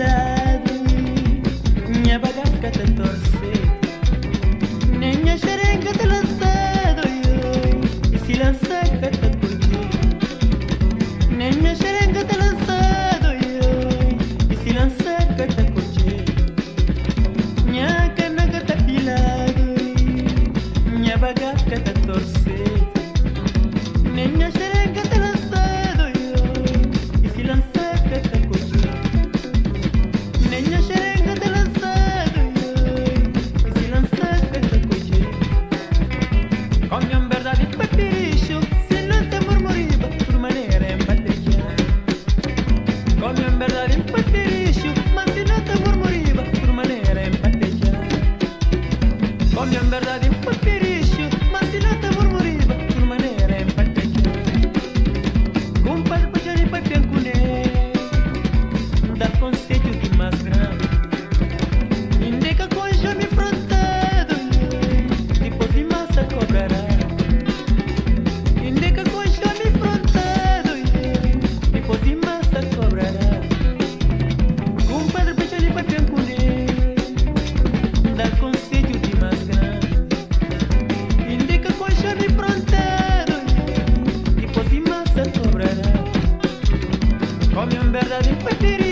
pilado, minha bagasca te torce, nem a xerenga te lançado, e se lança que te curti, nem a xerenga te lançado, e se lança que te curti, minha canaga te pilado, minha bagasca te torce, nem a xerenga te lançado, e se lança que te curti. Nenha xerenga te lançado, e se lançar que te cuide. Come em verdade papiricho, se não te murmuriba, por maneira empatejar. Come em verdade papiricho, mas se não te murmuriba, por maneira empatejar. Come em verdade papiricho, mas se não te murmuriba, por maneira empatejar. Compadre pajari papiancune, dá conselho de mais grande. Indica coisa me frontado, depois de massa cobrará. Indica coisa me frontado, depois de massa cobrará. Compadre beija ali para piancune, dá conselho de mais grande. Indica coisa me frontado, depois de massa cobrará. Come em verdade, papirinho.